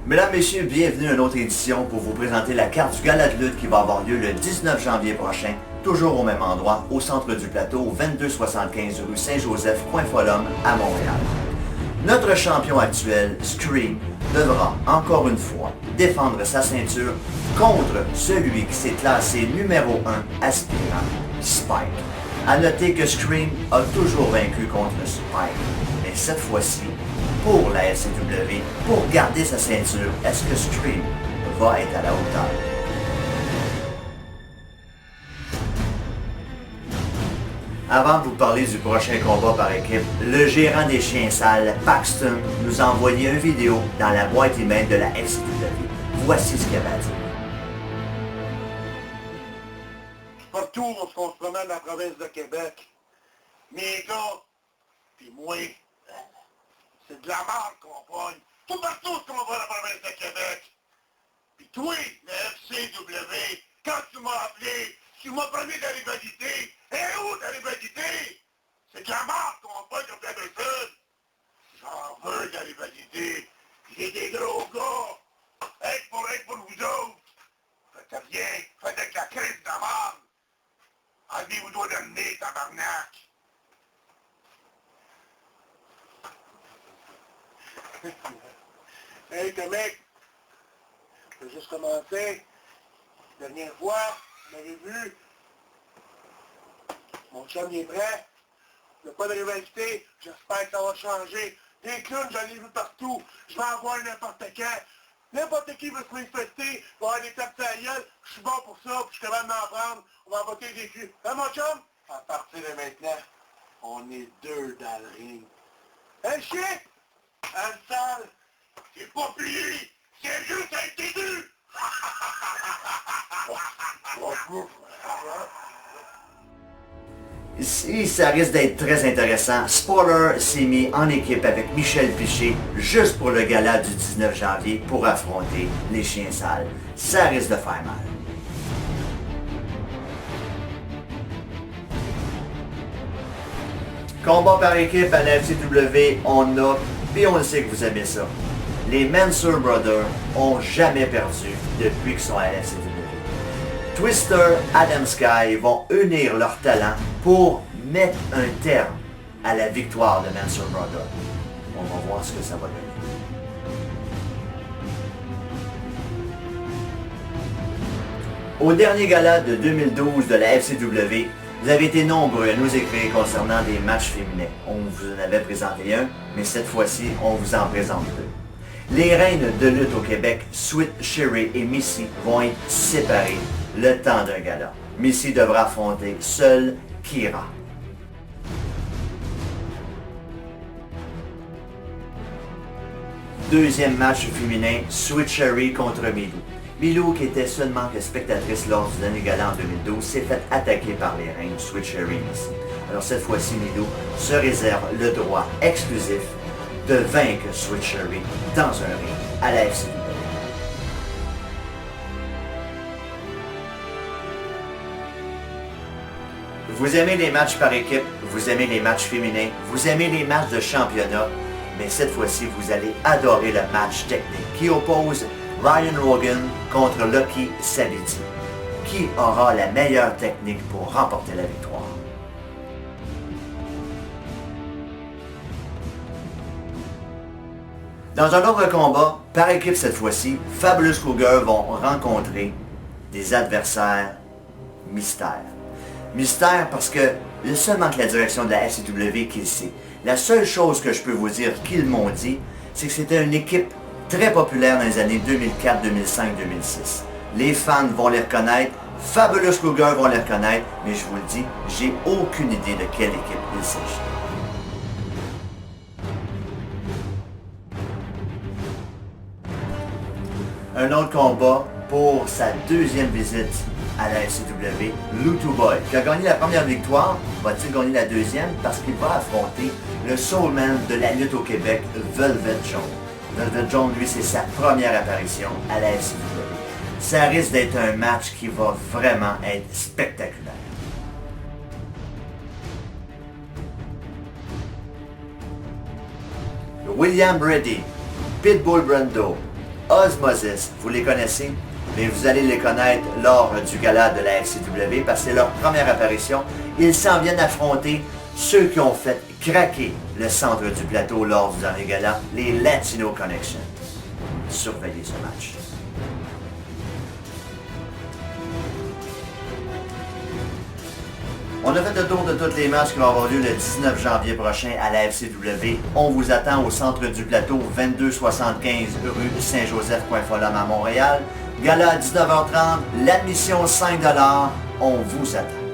Mesdames, Messieurs, bienvenue à une autre édition pour vous présenter la carte du gala de lutte qui va avoir lieu le 19 janvier prochain, toujours au même endroit, au centre du plateau, 2275 rue Saint-Joseph, coin Folhomme, à Montréal. Notre champion actuel, Scream, devra encore une fois défendre sa ceinture contre celui qui s'est classé numéro 1 aspirant, Spike. A noter que Scream a toujours vaincu contre Spike, mais cette fois-ci, pour la LCW, pour garder sa ceinture, est-ce que Scream va être à la hauteur? Avant de vous parler du prochain combat par équipe, le gérant des chiens sales, Paxton, nous a envoyé une vidéo dans la boîte email de la LCW. Voici ce qu'il avait à dire. Partout où on se promène dans la province de Québec, mes gars, pis moi, c'est de la merde qu'on pogne. Tout partout où on va dans la province de Québec. Pis toi, le FCW, quand tu m'as appelé, tu m'as promis de la rivalité. Et où ta rivalité? C'est de la merde qu'on pogne comme d'habitude. J'en veux de la rivalité. J'ai des gros gars. Être pour vous autres. Faites rien. Faites avec la crise de la merde. Allez vous doigt de nez, tabarnak. Hey, mec, j'ai juste commencé. Dernière fois, vous m'avez vu. Mon chum il est prêt. Il n'y a pas de rivalité. J'espère que ça va changer. Des clowns, j'en ai vu partout. Je vais en voir n'importe quand. N'importe qui veut se manifester, va avoir des tapes à la gueule. Je suis bon pour ça, puis je suis capable d'en prendre. On va voter des culs. Hein, mon chum? À partir de maintenant, on est deux dans le ring. Hein, chien? Hein, sale? C'est pas plié! C'est juste un début! Ici, ça risque d'être très intéressant. Spoiler s'est mis en équipe avec Michel Piché juste pour le gala du 19 janvier pour affronter les chiens sales. Ça risque de faire mal. Combat par équipe à la FCW, on a, puis on le sait que vous aimez ça. Les Mansour Brothers ont jamais perdu depuis qu'ils sont à la FCW. Twister, Adam Sky vont unir leurs talents pour mettre un terme à la victoire de Mansour Brothers. On va voir ce que ça va donner. Au dernier gala de 2012 de la FCW, vous avez été nombreux à nous écrire concernant des matchs féminins. On vous en avait présenté un, mais cette fois-ci, on vous en présente deux. Les reines de lutte au Québec, Sweet Cherry et Missy, vont être séparées le temps d'un gala. Missy devra affronter seule Kira. Deuxième match féminin, Sweet Cherry contre Milou. Milou, qui était seulement que spectatrice lors du dernier gala en 2012, s'est fait attaquer par les reines Sweet Cherry et Missy. Alors cette fois-ci, Milou se réserve le droit exclusif de vaincre Sweet Cherry dans un ring à la FCW. Vous aimez les matchs par équipe, vous aimez les matchs féminins, vous aimez les matchs de championnat, mais cette fois-ci, vous allez adorer le match technique qui oppose Ryan Logan contre Lucky Savity. Qui aura la meilleure technique pour remporter la victoire? Dans un autre combat, par équipe cette fois-ci, Fabulous Cougar vont rencontrer des adversaires mystères. Mystère parce que il y a seulement que la direction de la FCW qui le sait. La seule chose que je peux vous dire qu'ils m'ont dit, c'est que c'était une équipe très populaire dans les années 2004, 2005, 2006. Les fans vont les reconnaître, Fabulous Cougar vont les reconnaître, mais je vous le dis, j'ai aucune idée de quelle équipe il s'agit. Un autre combat pour sa deuxième visite à la FCW, Lutu Boy, qui a gagné la première victoire, va-t-il gagner la deuxième parce qu'il va affronter le Soulman de la lutte au Québec, Velvet Jones. Velvet Jones, lui, c'est sa première apparition à la FCW. Ça risque d'être un match qui va vraiment être spectaculaire. William Brady, Pitbull Brando, Osmosis, vous les connaissez, mais vous allez les connaître lors du gala de la FCW parce que c'est leur première apparition. Ils s'en viennent affronter ceux qui ont fait craquer le centre du plateau lors du dernier gala, les Latino Connections. Surveillez ce match. On a fait le tour de toutes les matchs qui vont avoir lieu le 19 janvier prochain à la FCW. On vous attend au centre du plateau, 2275 rue Saint-Joseph, coin Folum à Montréal. Gala à 19h30, l'admission 5 $. On vous attend.